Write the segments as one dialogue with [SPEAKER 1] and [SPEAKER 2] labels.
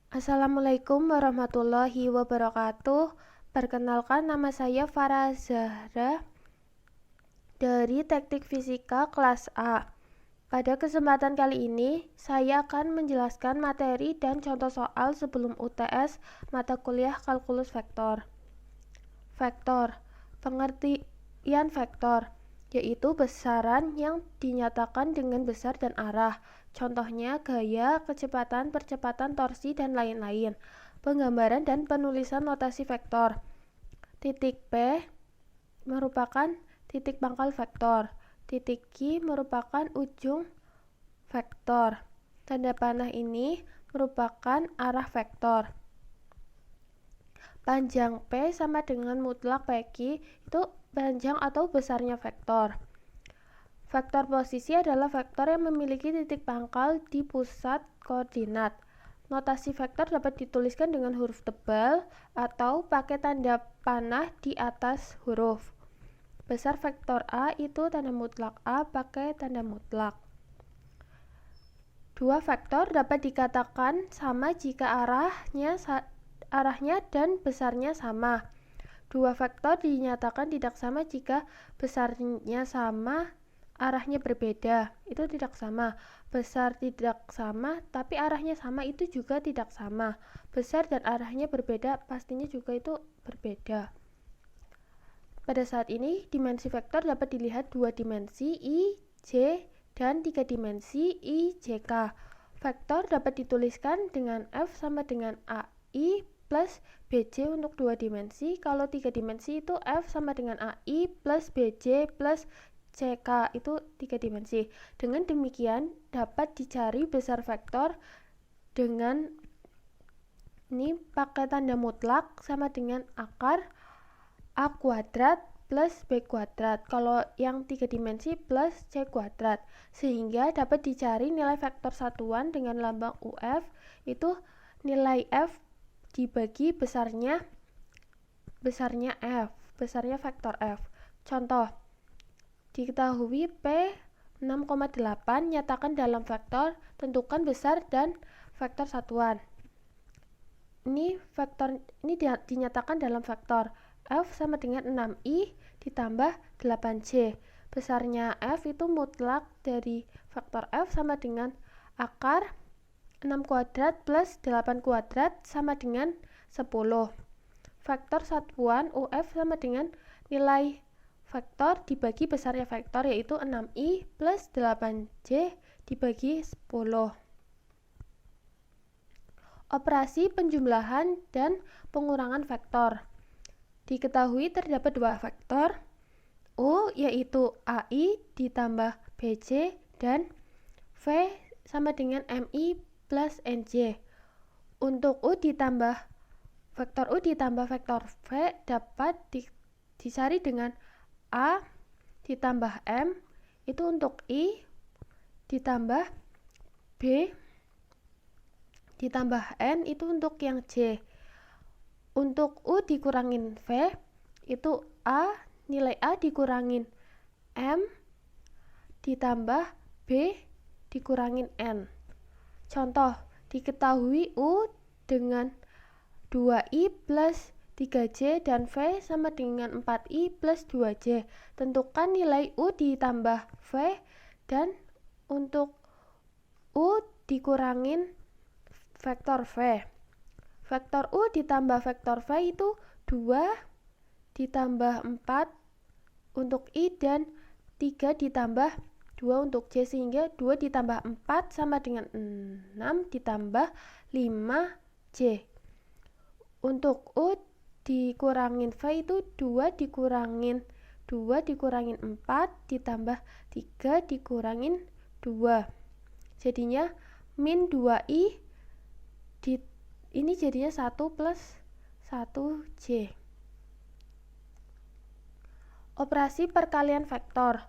[SPEAKER 1] Assalamualaikum warahmatullahi wabarakatuh. Perkenalkan, nama saya Farah Zahra dari Teknik Fisika kelas A. Pada kesempatan kali ini, saya akan menjelaskan materi dan contoh soal sebelum UTS mata kuliah kalkulus vektor. Vektor, pengertian vektor, yaitu besaran yang dinyatakan dengan besar dan arah. Contohnya gaya, kecepatan, percepatan, torsi, dan lain-lain. Penggambaran dan penulisan notasi vektor. Titik P merupakan titik pangkal vektor. Titik Q merupakan ujung vektor. Tanda panah ini merupakan arah vektor. Panjang P sama dengan mutlak PQ itu panjang atau besarnya vektor. Vektor posisi adalah vektor yang memiliki titik pangkal di pusat koordinat. Notasi vektor dapat dituliskan dengan huruf tebal atau pakai tanda panah di atas huruf. Besar vektor A itu tanda mutlak A pakai tanda mutlak. Dua vektor dapat dikatakan sama jika arahnya dan besarnya sama. Dua vektor dinyatakan tidak sama jika besarnya sama, arahnya berbeda. Itu tidak sama. Besar tidak sama, tapi arahnya sama itu juga tidak sama. Besar dan arahnya berbeda, pastinya juga itu berbeda. Pada saat ini, dimensi vektor dapat dilihat dua dimensi I, J, dan tiga dimensi I, J, K. Vektor dapat dituliskan dengan F sama dengan AI plus BJ untuk dua dimensi. Kalau tiga dimensi itu F sama dengan AI plus BJ plus CK, itu tiga dimensi. Dengan demikian dapat dicari besar vektor dengan ini pakai tanda mutlak sama dengan akar A kuadrat plus B kuadrat. Kalau yang tiga dimensi plus C kuadrat. Sehingga dapat dicari nilai vektor satuan dengan lambang UF itu nilai F dibagi besarnya F, besarnya vektor F. Contoh, diketahui P 6,8 nyatakan dalam vektor, tentukan besar dan vektor satuan. Ini dinyatakan dalam vektor. F sama dengan 6i ditambah 8j. Besarnya F itu mutlak dari vektor F sama dengan akar 6 kuadrat plus 8 kuadrat sama dengan 10. Vektor satuan UF sama dengan nilai vektor dibagi besarnya vektor, yaitu 6i plus 8j dibagi 10. Operasi penjumlahan dan pengurangan vektor. Diketahui terdapat dua vektor U, yaitu AI ditambah BJ dan V sama dengan MI plus NJ. Untuk vektor U ditambah vektor V dapat dicari dengan A ditambah M itu untuk I ditambah B ditambah N itu untuk yang J. Untuk U dikurangin V itu nilai A dikurangin M ditambah B dikurangin N. Contoh, diketahui U dengan 2i plus 3j dan V sama dengan 4i plus 2j. Tentukan nilai U ditambah V dan untuk U dikurangin vektor V. Vektor U ditambah vektor V itu 2 ditambah 4 untuk I dan 3 ditambah 2 untuk J, sehingga 2 ditambah 4 sama dengan 6 ditambah 5J. Untuk U dikurangin V itu 2 dikurangin 4 ditambah 3 dikurangin 2. Jadinya min 2I ini jadinya 1 plus 1J. Operasi perkalian vektor.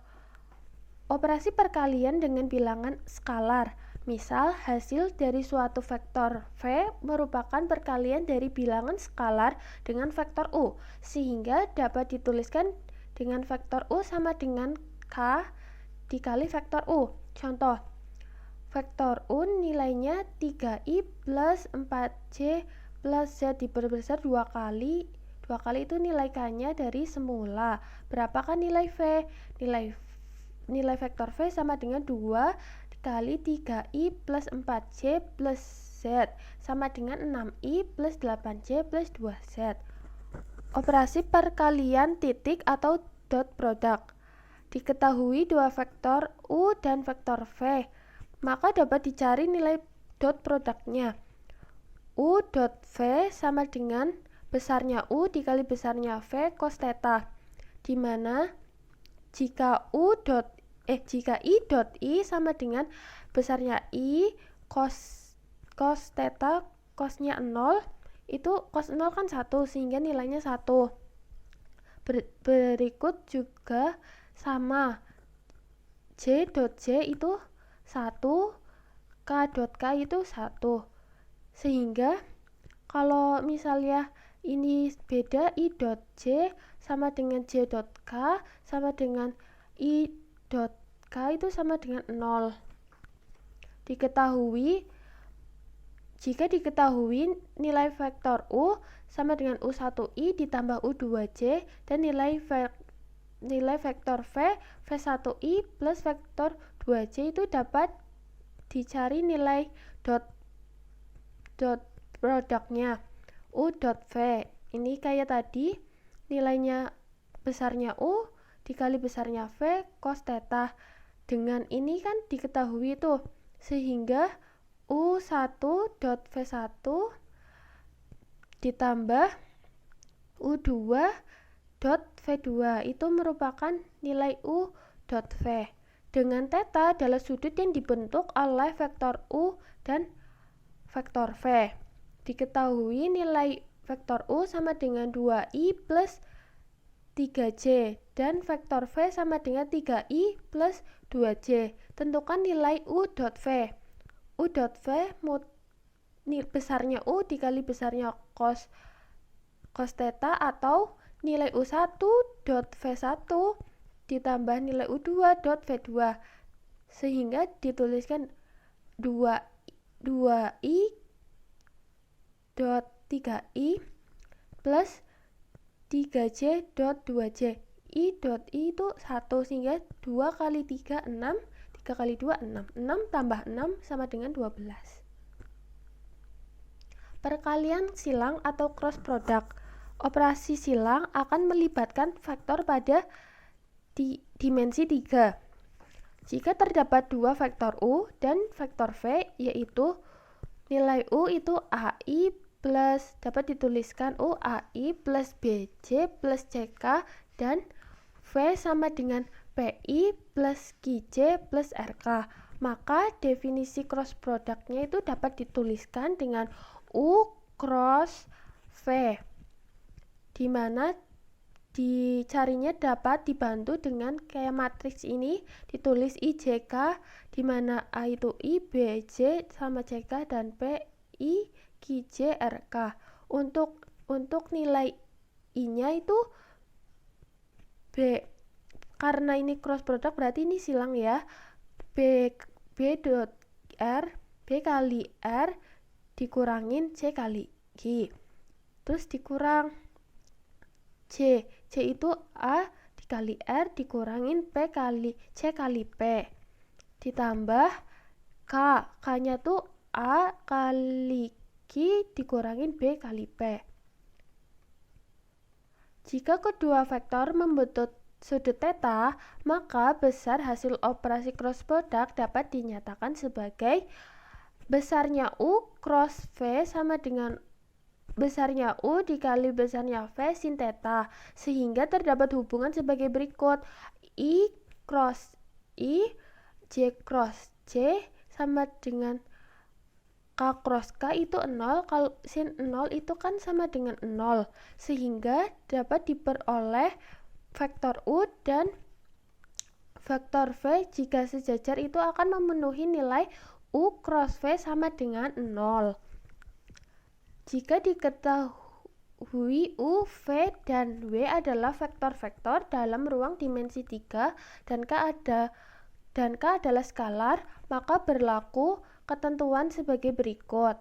[SPEAKER 1] Operasi perkalian dengan bilangan skalar. Misal, hasil dari suatu vektor V merupakan perkalian dari bilangan skalar dengan vektor U, sehingga dapat dituliskan dengan vektor U sama dengan K dikali vektor U. Contoh, vektor U nilainya 3i plus 4j plus z diperbesar 2 kali. 2 kali itu nilai k-nya dari semula. Berapakah nilai v? Nilai vektor v sama dengan 2 kali 3i plus 4j plus z sama dengan 6i plus 8j plus 2z. Operasi perkalian titik atau dot product. Diketahui dua vektor U dan vektor V, maka dapat dicari nilai dot produknya. U dot V sama dengan besarnya U dikali besarnya V cos theta, di mana jika I dot I sama dengan besarnya I cos theta, cosnya 0, itu cos 0 kan 1, sehingga nilainya 1. Berikut juga sama, J dot J itu 1, K dot K itu 1, sehingga kalau misalnya ini beda, I dot J sama dengan J dot K sama dengan I dot K itu sama dengan 0. Jika diketahui nilai vektor U sama dengan U1I ditambah U2J dan nilai vektor V1I plus vektor 2J itu dapat dicari nilai dot produknya U dot V. Ini kayak tadi, nilainya besarnya U dikali besarnya V cos theta. Dengan ini kan diketahui tuh, sehingga U1 dot V1 ditambah U2 dot V2 itu merupakan nilai U dot V. Dengan theta adalah sudut yang dibentuk oleh vektor U dan vektor V. Diketahui nilai vektor U sama dengan 2i plus 3j dan vektor V sama dengan 3i plus 2j. Tentukan nilai U dot V. U dot V besarnya U dikali besarnya cos theta, atau nilai U1 dot V1 ditambah nilai U2 dot V2, sehingga dituliskan 2i dot 3i plus 3j dot 2j. I dot I itu 1, sehingga 2 kali 3 6, 3 kali 2 6, 6 tambah 6 sama dengan 12. Perkalian silang atau cross product. Operasi silang akan melibatkan vektor pada dimensi 3. Jika terdapat dua vektor U dan vektor V, yaitu nilai U itu AI plus, dapat dituliskan U AI plus BJ plus CK, dan V sama dengan PI plus QJ plus RK. Maka definisi cross productnya itu dapat dituliskan dengan U cross V, di mana dicarinya dapat dibantu dengan kayak matriks ini, ditulis IJK, di mana A itu I, B, J sama CK, dan P, I, QJ, RK. Untuk nilai I-nya itu B, karena ini cross product berarti ini silang ya. B dot R, B kali R dikurangin C kali G, terus dikurang C itu A dikali R dikurangin P kali C kali P, ditambah K nya tuh A kali Q dikurangin B kali P. Jika kedua vektor membentuk sudut theta, maka besar hasil operasi cross product dapat dinyatakan sebagai besarnya U cross V sama dengan besarnya U dikali besarnya V sin theta, sehingga terdapat hubungan sebagai berikut: I cross I, J cross J sama dengan K cross K itu 0, kalau sin 0 itu kan sama dengan 0, sehingga dapat diperoleh vektor U dan vektor V jika sejajar itu akan memenuhi nilai U cross V sama dengan 0. Jika diketahui U, V, dan W adalah vektor-vektor dalam ruang dimensi 3 dan K dan K adalah skalar, maka berlaku ketentuan sebagai berikut.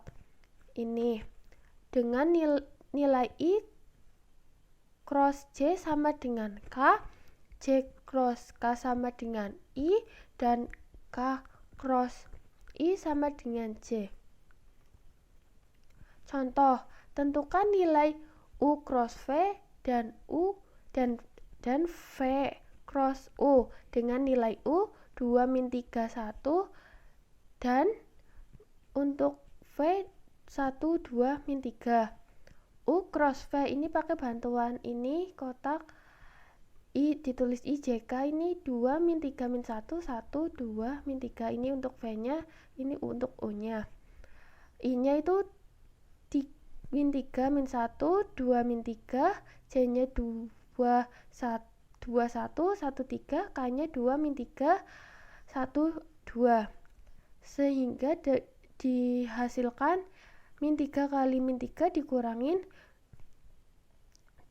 [SPEAKER 1] Ini dengan nilai I cross J sama dengan K, J cross K sama dengan I, dan K cross I sama dengan J. Contoh, tentukan nilai U cross V dan V cross U dengan nilai U 2 min 3 1 dan untuk V 1 2 min 3. U cross V ini pakai bantuan ini kotak I ditulis IJK ini 2 min 3 min 1 1 2 min 3 ini untuk V nya, ini untuk U nya. I nya itu min 3 min 1 2 min 3, J nya 2 1 1 3, K nya 2 min 3 1 2, sehingga dihasilkan min 3 kali min 3 dikurangin 1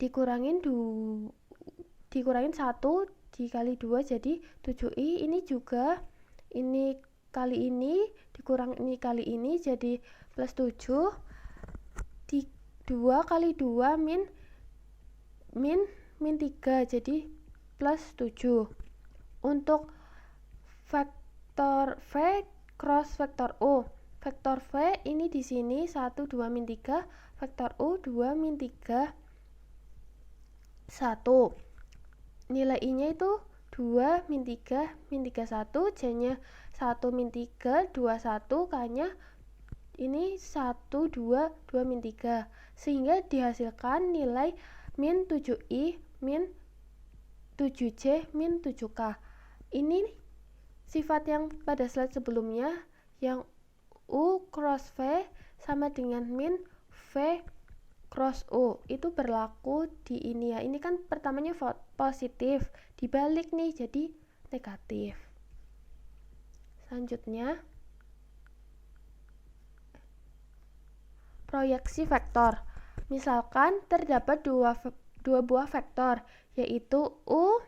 [SPEAKER 1] dikali 2 jadi 7i. Ini juga ini kali ini dikurang ini kali ini jadi plus 7, 2 kali 2 min 3 jadi plus 7. Untuk vektor V cross vektor U, vektor V ini di sini 1 2 min 3, vektor U 2 min 3 1. Nilai I nya itu 2 min 3 min 3 1, J nya 1 min 3 2 1, K nya ini 1 2 2 min 3, sehingga dihasilkan nilai min 7i min 7j min 7k. Ini sifat yang pada slide sebelumnya, yang U cross V sama dengan min V cross U itu berlaku di ini ya. Ini kan pertamanya positif, dibalik nih jadi negatif. Selanjutnya proyeksi vektor. Misalkan terdapat dua buah vektor, yaitu U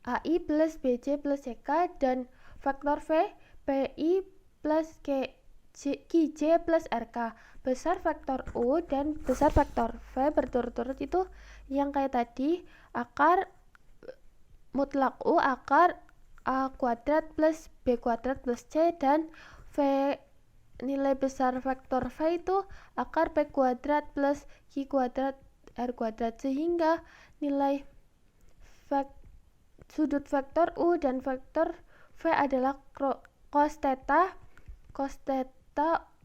[SPEAKER 1] AI plus BJ plus CK dan vektor V PI plus QJ plus RK. Besar vektor U dan besar vektor V berturut-turut itu yang kayak tadi, akar mutlak U akar A kuadrat plus B kuadrat plus C, dan V nilai besar vektor V itu akar P kuadrat plus Q kuadrat R kuadrat, sehingga nilai sudut vektor U dan vektor V adalah cos theta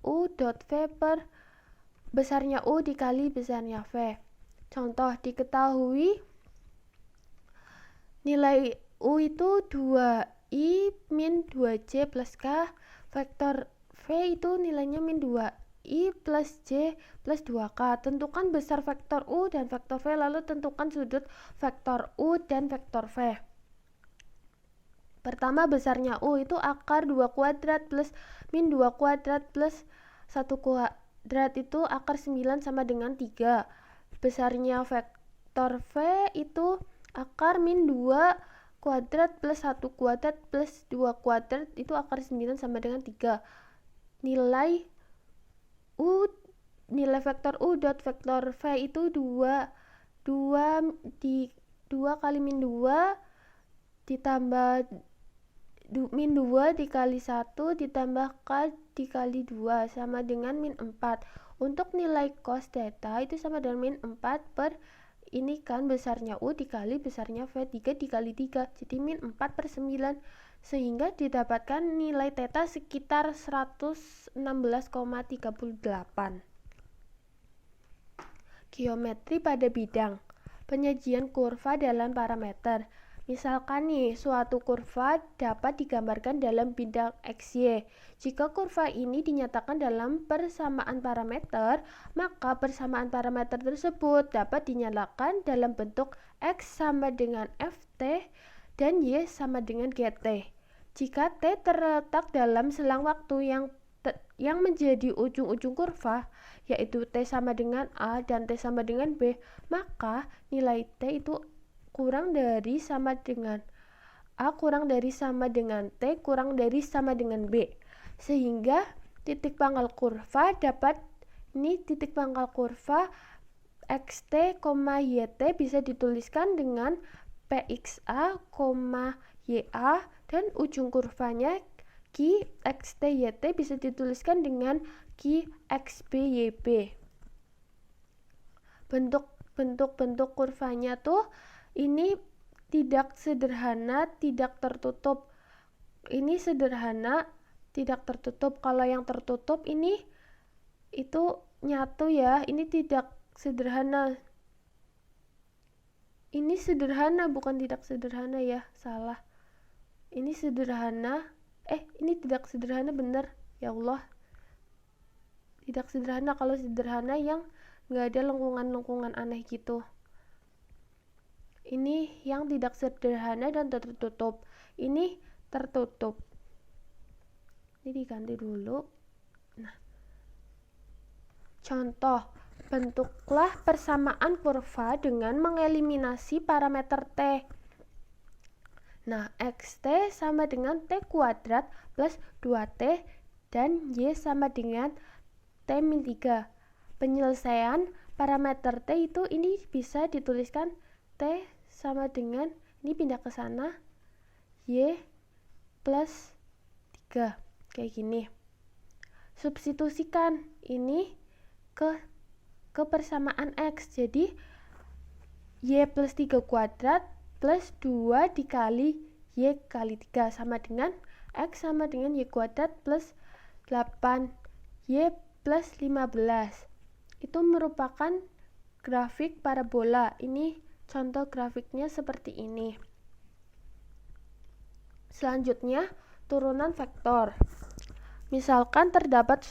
[SPEAKER 1] U dot V per besarnya U dikali besarnya V. Contoh, diketahui nilai U itu 2i min 2j plus k, vektor V itu nilainya min 2i plus j plus 2k. Tentukan besar vektor U dan vektor V, lalu tentukan sudut vektor U dan vektor V. Pertama, besarnya U itu akar 2 kuadrat plus min 2 kuadrat plus 1 kuadrat itu akar 9 sama dengan 3. Besarnya vektor V itu akar min 2 kuadrat plus 1 kuadrat plus 2 kuadrat itu akar 9 sama dengan 3. Nilai vektor U dot vektor V itu 2 kali min 2 ditambah min 2 dikali 1 ditambah K dikali 2 sama dengan min 4. Untuk nilai cos theta itu sama dengan min 4 per ini kan besarnya U dikali besarnya V 3 dikali 3, jadi min 4 per 9, sehingga didapatkan nilai theta sekitar 116,38. Geometri pada bidang. Penyajian kurva dalam parameter. Misalkan nih, suatu kurva dapat digambarkan dalam bidang XY. Jika kurva ini dinyatakan dalam persamaan parameter, maka persamaan parameter tersebut dapat dinyatakan dalam bentuk X sama dengan Ft dan Y sama dengan Gt. Jika T terletak dalam selang waktu yang menjadi ujung-ujung kurva, yaitu T sama dengan A dan T sama dengan B, maka nilai T itu kurang dari sama dengan A kurang dari sama dengan T kurang dari sama dengan B. Sehingga titik pangkal kurva titik pangkal kurva xt, yt bisa dituliskan dengan pxa, ya, dan ujung kurvanya q xt yt bisa dituliskan dengan q xb yb. Bentuk kurvanya tuh ini tidak sederhana, tidak tertutup. Ini sederhana, tidak tertutup. Kalau yang tertutup ini itu nyatu ya. Ini tidak sederhana. Ini sederhana, bukan tidak sederhana ya. Salah. Ini sederhana. Ini tidak sederhana, bener. Ya Allah. Tidak sederhana. Kalau sederhana yang nggak ada lengkungan-lengkungan aneh gitu. Ini yang tidak sederhana dan tertutup. Ini tertutup. Ini diganti dulu. Nah, contoh, bentuklah persamaan kurva dengan mengeliminasi parameter T. Nah, xt sama dengan T kuadrat plus 2T dan Y sama dengan T-3. Penyelesaian parameter T itu ini bisa dituliskan T sama dengan, ini pindah ke sana, Y plus 3. Kayak gini. Substitusikan ini ke persamaan X. Jadi, Y plus 3 kuadrat plus 2 dikali Y kali 3 sama dengan X sama dengan Y kuadrat plus 8 Y plus 15. Itu merupakan grafik parabola. Ini contoh grafiknya seperti ini. Selanjutnya, turunan vektor. Misalkan terdapat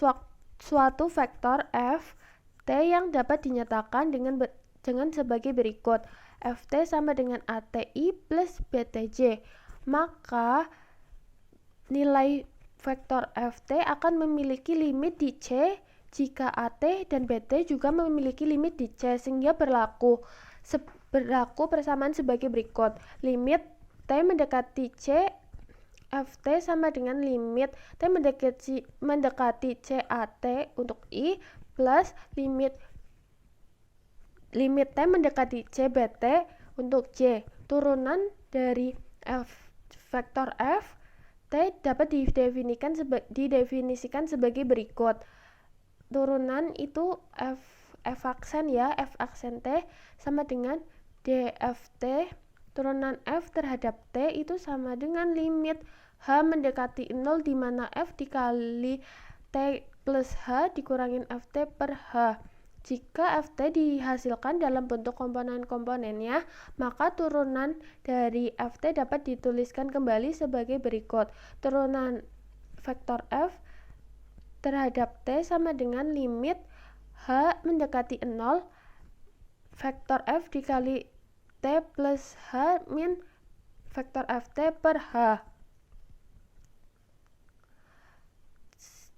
[SPEAKER 1] suatu vektor f t yang dapat dinyatakan dengan sebagai berikut. Ft sama dengan ati plus btj. Maka nilai vektor ft akan memiliki limit di C jika at dan bt juga memiliki limit di C, sehingga berlaku persamaan sebagai berikut. Limit t mendekati C, ft sama dengan limit t mendekati cat untuk i plus limit t mendekati cbt untuk j. Turunan dari vektor f t dapat didefinisikan sebagai berikut. Turunan itu f aksen ya, f aksen t sama dengan dft. Turunan f terhadap t itu sama dengan limit h mendekati 0 di mana f dikali t plus h dikurangin ft per h. Jika ft dihasilkan dalam bentuk komponen-komponennya, maka turunan dari ft dapat dituliskan kembali sebagai berikut. Turunan vektor f terhadap t sama dengan limit h mendekati 0 vektor f dikali t plus h min vektor ft per h.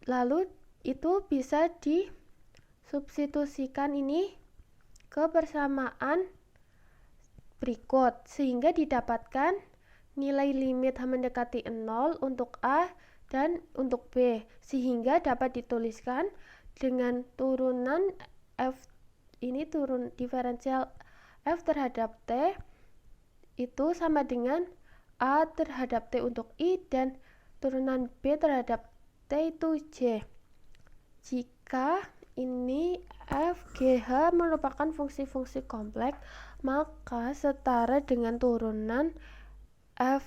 [SPEAKER 1] Lalu itu bisa disubstitusikan ini ke persamaan berikut, sehingga didapatkan nilai limit h mendekati 0 untuk a dan untuk b, sehingga dapat dituliskan dengan turunan f ini diferensial f terhadap t itu sama dengan a terhadap t untuk i dan turunan b terhadap t itu j. Jika ini f, g, h merupakan fungsi-fungsi kompleks, maka setara dengan turunan f,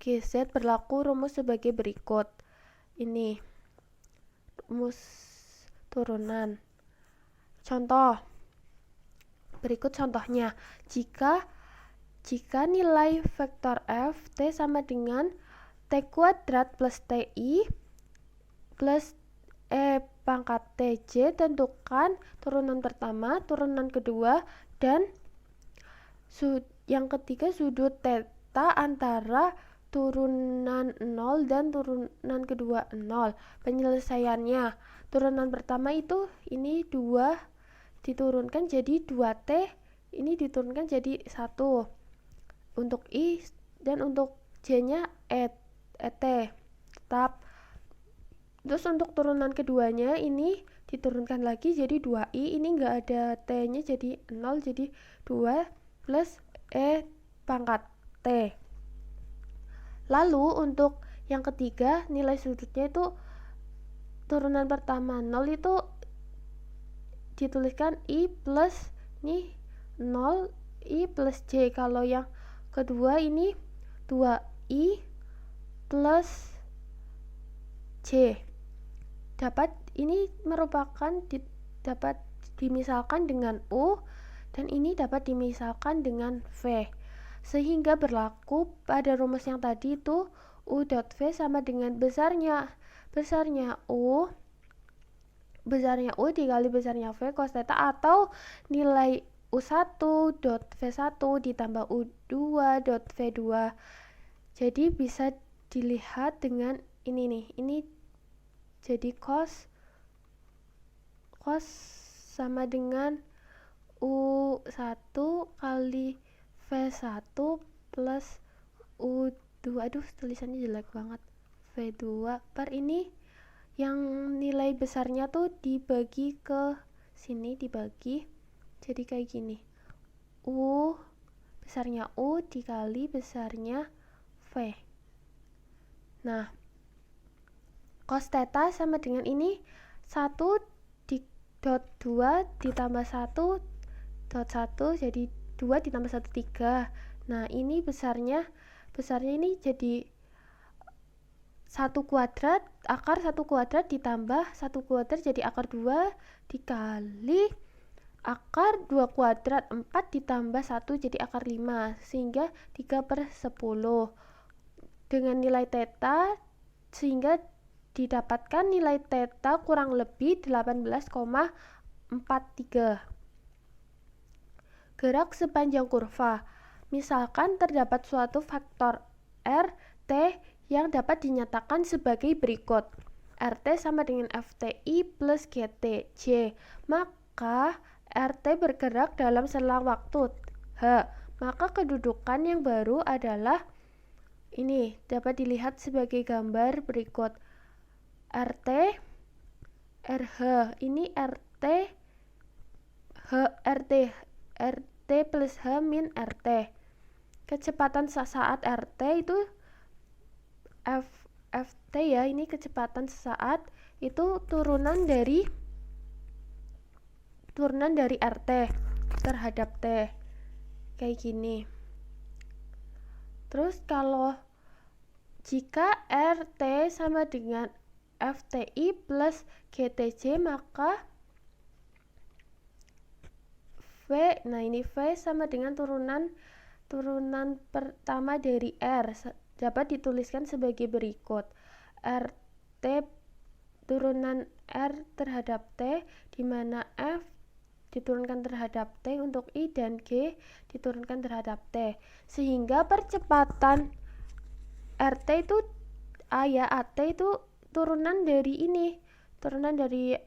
[SPEAKER 1] g, z berlaku rumus sebagai berikut. Ini rumus turunan. Contoh. Berikut contohnya. Jika nilai vektor f t sama dengan t kuadrat plus ti plus e pangkat tj, tentukan turunan pertama, turunan kedua, dan yang ketiga sudut theta antara turunan 0 dan turunan kedua 0. Penyelesaiannya, turunan pertama itu ini 2 diturunkan jadi 2t, ini diturunkan jadi 1. Untuk i dan untuk J-nya ET tetap. Terus untuk turunan keduanya ini diturunkan lagi jadi 2i, ini enggak ada T-nya jadi 0, jadi 2 plus E pangkat T. Lalu untuk yang ketiga, nilai sudutnya itu turunan pertama 0 itu dituliskan I plus nih 0 I plus J. Kalau yang kedua ini 2I plus J. Dapat ini merupakan dapat dimisalkan dengan U, dan ini dapat dimisalkan dengan V. Sehingga berlaku pada rumus yang tadi itu U dot V sama dengan besarnya U dikali besarnya V cos theta, atau nilai U1 dot V1 ditambah U2 dot V2. Jadi bisa dilihat dengan ini nih, ini jadi cos sama dengan U1 kali V1 plus U2, aduh tulisannya jelek banget, V2 per ini yang nilai besarnya tuh dibagi ke sini, dibagi jadi kayak gini, besarnya U dikali besarnya V. Nah, cos theta sama dengan ini 1 dot 2 ditambah 1 dot 1, jadi 2 ditambah 1 3. Nah, ini besarnya ini jadi 1 kuadrat, akar 1 kuadrat ditambah 1 kuadrat jadi akar 2 dikali akar 2 kuadrat 4 ditambah 1 jadi akar 5, sehingga 3/10 dengan nilai theta, sehingga didapatkan nilai theta kurang lebih 18,43. Gerak sepanjang kurva. Misalkan terdapat suatu faktor R, T yang dapat dinyatakan sebagai berikut. RT sama dengan FTI plus GT J. Maka RT bergerak dalam selang waktu H. Maka kedudukan yang baru adalah ini, dapat dilihat sebagai gambar berikut. RT RH, ini RT plus H min RT. Kecepatan sesaat RT itu FT ya, ini kecepatan sesaat itu turunan dari RT terhadap T kayak gini. Terus kalau jika RT sama dengan FTI plus GTJ, maka V, nah ini V sama dengan turunan pertama dari R, dapat dituliskan sebagai berikut. RT turunan R terhadap T, di mana F diturunkan terhadap T untuk I dan G diturunkan terhadap T, sehingga percepatan RT itu AT itu turunan dari ini, turunan dari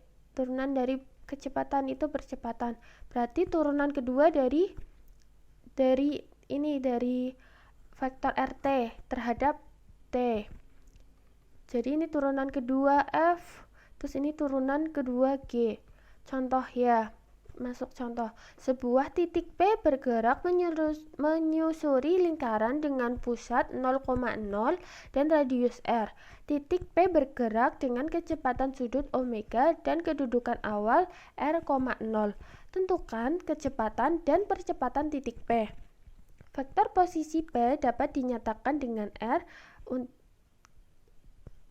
[SPEAKER 1] kecepatan itu percepatan. Berarti turunan kedua dari vektor RT terhadap T. Jadi ini turunan kedua F, terus ini turunan kedua G. Contoh ya, masuk contoh. Sebuah titik P bergerak menyusuri lingkaran dengan pusat 0,0 dan radius R. Titik P bergerak dengan kecepatan sudut omega dan kedudukan awal R,0. Tentukan kecepatan dan percepatan titik P. Vektor posisi P dapat dinyatakan dengan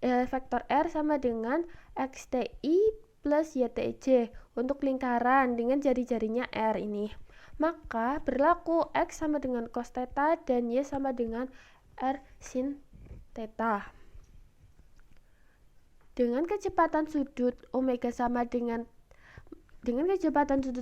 [SPEAKER 1] vektor R sama dengan XTI plus YTJ untuk lingkaran dengan jari-jarinya R ini. Maka berlaku X sama dengan cos theta dan Y sama dengan R sin theta. Dengan kecepatan sudut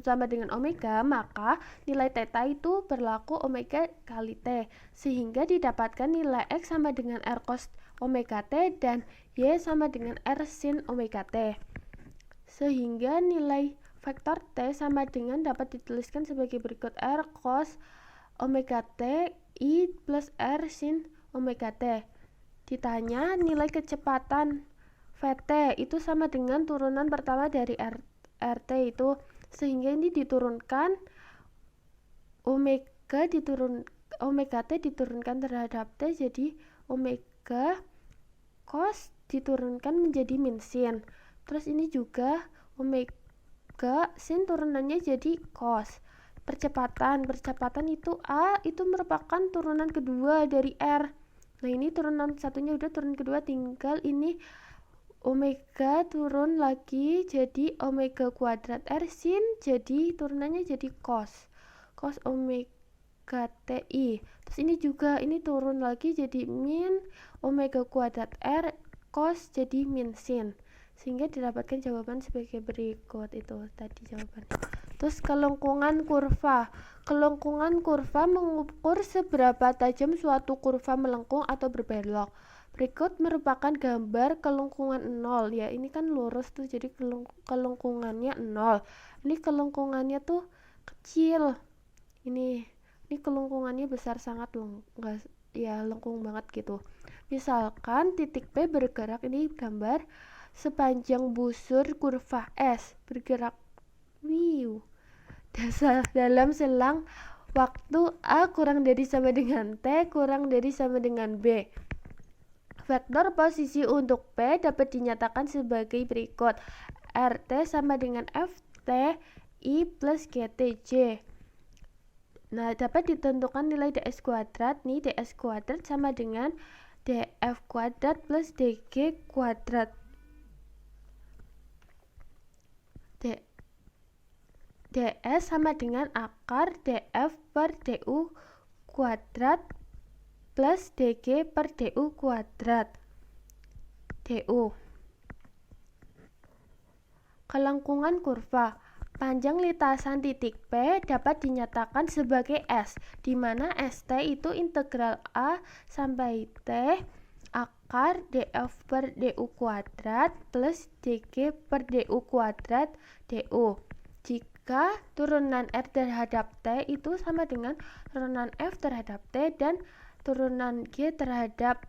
[SPEAKER 1] sama dengan omega, maka nilai theta itu berlaku omega kali T, sehingga didapatkan nilai X sama dengan R cos omega T dan Y sama dengan R sin omega T. Sehingga nilai vektor T sama dengan dapat dituliskan sebagai berikut. R cos omega T I plus R sin omega T. Ditanya nilai kecepatan Vt itu sama dengan turunan pertama dari RT itu, sehingga ini diturunkan omega T diturunkan terhadap T jadi omega cos diturunkan menjadi min sin. Terus ini juga omega sin turunannya jadi cos. Percepatan itu A itu merupakan turunan kedua dari R. Nah ini turunan satunya udah, turun kedua tinggal ini omega turun lagi jadi omega kuadrat R sin, jadi turunannya jadi cos omega TI. Terus ini juga ini turun lagi jadi min omega kuadrat R cos jadi min sin, sehingga didapatkan jawaban sebagai berikut. Itu tadi jawabannya. Terus kelengkungan kurva mengukur seberapa tajam suatu kurva melengkung atau berbelok. Berikut merupakan gambar kelengkungan 0. Ya ini kan lurus tuh, jadi kelengkungannya 0. Ini kelengkungannya tuh kecil. Ini kelengkungannya besar sangat, lengkung banget gitu. Misalkan titik P bergerak, ini gambar sepanjang busur kurva S bergerak dalam selang waktu A kurang dari sama dengan T kurang dari sama dengan B. Vektor posisi untuk P dapat dinyatakan sebagai berikut. RT sama dengan FT I plus GTJ. Nah, dapat ditentukan nilai ds kuadrat. Nih, ds kuadrat sama dengan df kuadrat plus dg kuadrat. ds sama dengan akar df per du kuadrat plus dg per du kuadrat du. Kelengkungan kurva. Panjang lintasan titik P dapat dinyatakan sebagai S, di mana ST itu integral A sampai T akar df per du kuadrat plus dg per du kuadrat du. Jika turunan R terhadap T itu sama dengan turunan F terhadap T dan turunan G terhadap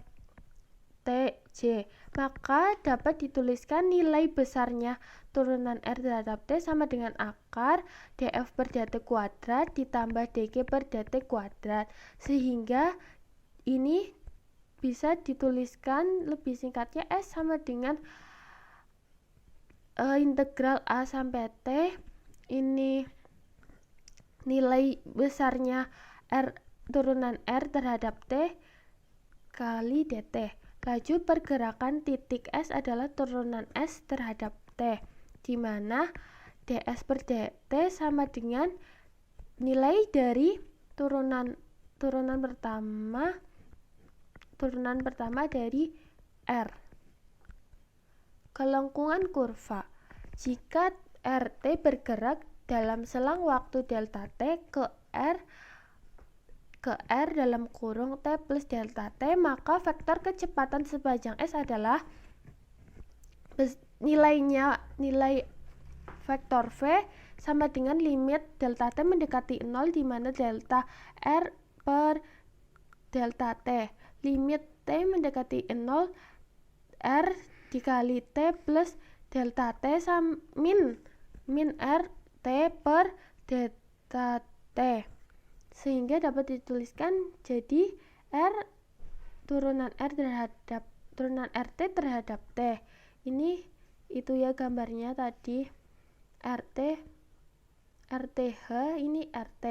[SPEAKER 1] TJ, maka dapat dituliskan nilai besarnya turunan R terhadap T sama dengan akar df per dt kuadrat ditambah dg per dt kuadrat, sehingga ini bisa dituliskan lebih singkatnya S sama dengan integral A sampai T. Ini nilai besarnya turunan R terhadap T kali dt. Laju pergerakan titik S adalah turunan S terhadap T, di mana ds per dt sama dengan nilai dari turunan pertama dari R. Kelengkungan kurva. Jika RT bergerak dalam selang waktu delta T ke R dalam kurung T plus delta T, maka vektor kecepatan sepanjang S adalah nilai vektor V sama dengan limit delta T mendekati 0, di mana delta R per delta T. Limit T mendekati 0, R dikali T plus delta T sama min R T per delta T, sehingga dapat dituliskan jadi turunan RT terhadap T. Ini itu ya gambarnya tadi, RTH, ini RT.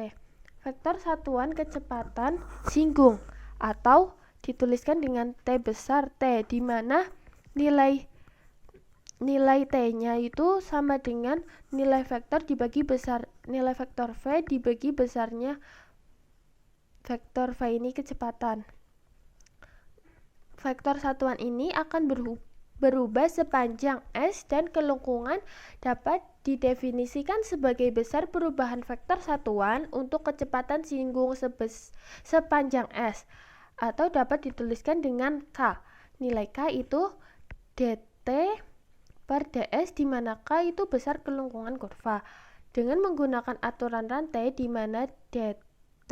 [SPEAKER 1] Vektor satuan kecepatan singgung atau dituliskan dengan T besar T, di mana nilai T-nya itu sama dengan nilai vektor V dibagi besarnya vektor V ini kecepatan. Vektor satuan ini akan berubah sepanjang S dan kelengkungan dapat didefinisikan sebagai besar perubahan vektor satuan untuk kecepatan singgung sepanjang S, atau dapat dituliskan dengan K. Nilai K itu dt per ds, di mana K itu besar kelengkungan kurva. Dengan menggunakan aturan rantai di mana dt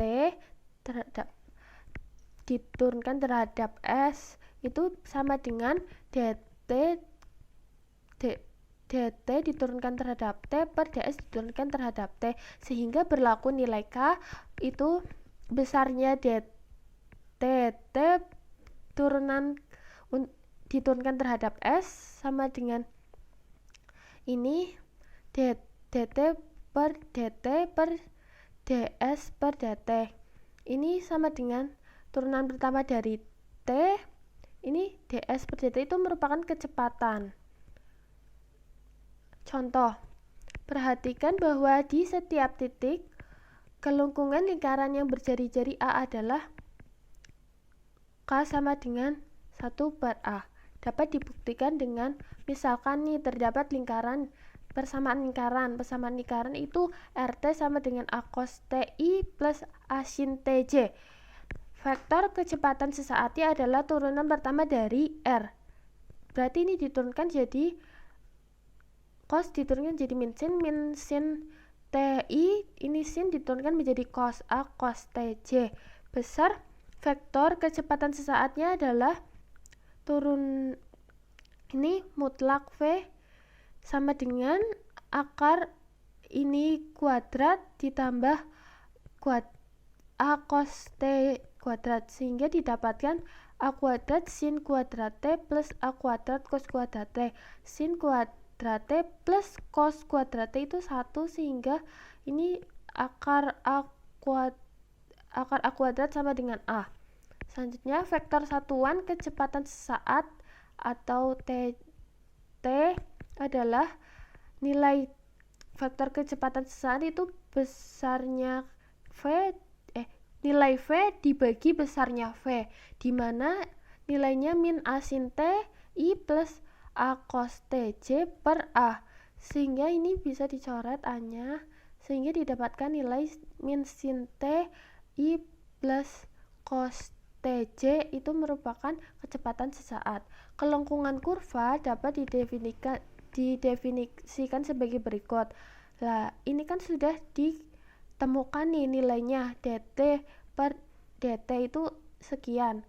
[SPEAKER 1] diturunkan terhadap S itu sama dengan dt diturunkan terhadap T per ds diturunkan terhadap T, sehingga berlaku nilai K itu besarnya dt turunan diturunkan terhadap S sama dengan ini dt per dt per ds per dt. Ini sama dengan turunan pertama dari T, ini ds per dt itu merupakan kecepatan. Contoh, perhatikan bahwa di setiap titik kelengkungan lingkaran yang berjari-jari A adalah K sama dengan 1 per A. Dapat dibuktikan dengan misalkan nih terdapat persamaan lingkaran itu RT sama dengan A cos TI plus A sin TJ. Vektor kecepatan sesaatnya adalah turunan pertama dari R. Berarti ini diturunkan jadi cos diturunkan jadi min sin TI, ini sin diturunkan menjadi cos A cos TJ. Besar vektor kecepatan sesaatnya adalah ini mutlak V sama dengan akar ini kuadrat ditambah A cos T kuadrat, sehingga didapatkan A kuadrat sin kuadrat T plus A kuadrat cos kuadrat T. Sin kuadrat T plus cos kuadrat T itu 1, sehingga ini akar A kuadrat sama dengan A. Selanjutnya vektor satuan kecepatan sesaat atau T adalah nilai vektor kecepatan sesaat itu besarnya nilai V dibagi besarnya V, di mana nilainya min A sin T I plus A cos TJ per A, sehingga ini bisa dicoret A-nya, sehingga didapatkan nilai min sin T I plus cos TJ itu merupakan kecepatan sesaat. Kelengkungan kurva dapat didefinisikan sebagai berikut. Lah, ini kan sudah ditemukan nih nilainya dt per dt itu sekian.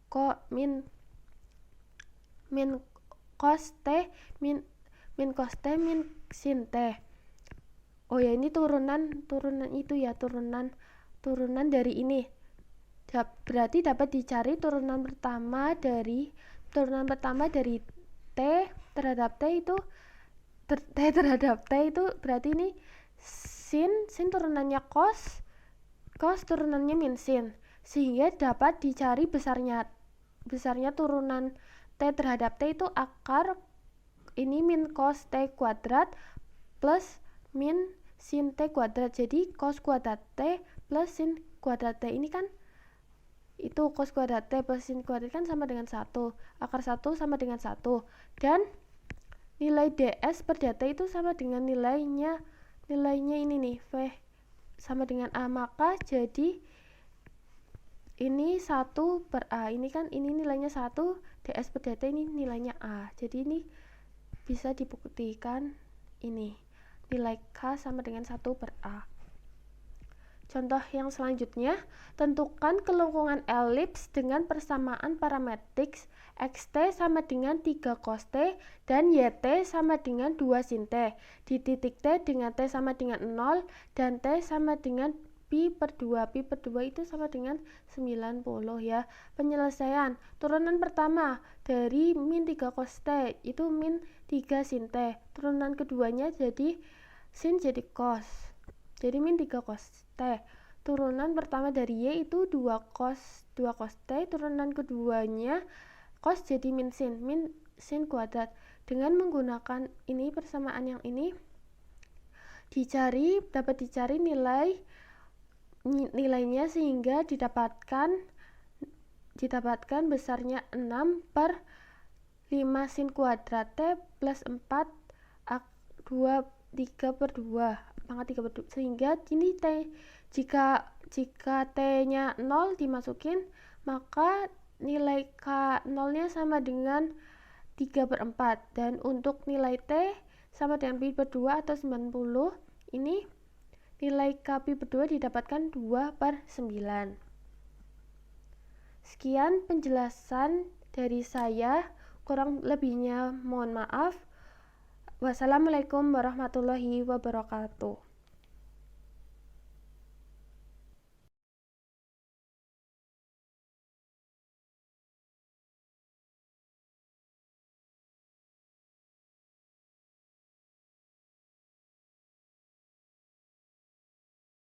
[SPEAKER 1] Kok min cos T min cos T min sin T. Oh ya, ini turunan itu ya, turunan dari ini. Berarti dapat dicari turunan pertama dari T terhadap T itu berarti ini sin turunannya cos turunannya min sin, sehingga dapat dicari besarnya turunan T terhadap T itu akar ini min cos T kuadrat plus min sin T kuadrat, jadi cos kuadrat T plus sin kuadrat T. Ini kan itu cos kuadrat T plus sin kuadrat kan sama dengan 1, akar 1 sama dengan 1, dan nilai ds per dt itu sama dengan nilainya ini nih, V sama dengan A, maka jadi ini 1 per A, ini kan ini nilainya 1, ds per dt ini nilainya A, jadi ini bisa dibuktikan ini nilai K sama dengan 1 per A. Contoh yang selanjutnya, tentukan kelengkungan elips dengan persamaan parametrik xt sama dengan 3 cos t dan yt sama dengan 2 sin t. Di titik t dengan t sama dengan 0 dan t sama dengan pi per 2. Pi per 2 itu sama dengan 90 ya. Penyelesaian, turunan pertama dari min 3 cos t itu min 3 sin t. Turunan keduanya jadi sin jadi cos. Jadi min 3 cos T. Turunan pertama dari Y itu 2 cos T. Turunan keduanya cos jadi min sin kuadrat. Dengan menggunakan ini persamaan yang ini dapat dicari nilainya, sehingga didapatkan besarnya 6 per 5 sin kuadrat T plus 4 3 per 2 pangkat 3 per 2, sehingga ini T jika T nya 0 dimasukin, maka nilai K 0 nya sama dengan 3 per 4, dan untuk nilai T sama dengan pi per 2 atau 90, ini nilai K pi per 2 didapatkan 2 per 9. Sekian penjelasan dari saya, kurang lebihnya mohon maaf. Wassalamualaikum warahmatullahi wabarakatuh.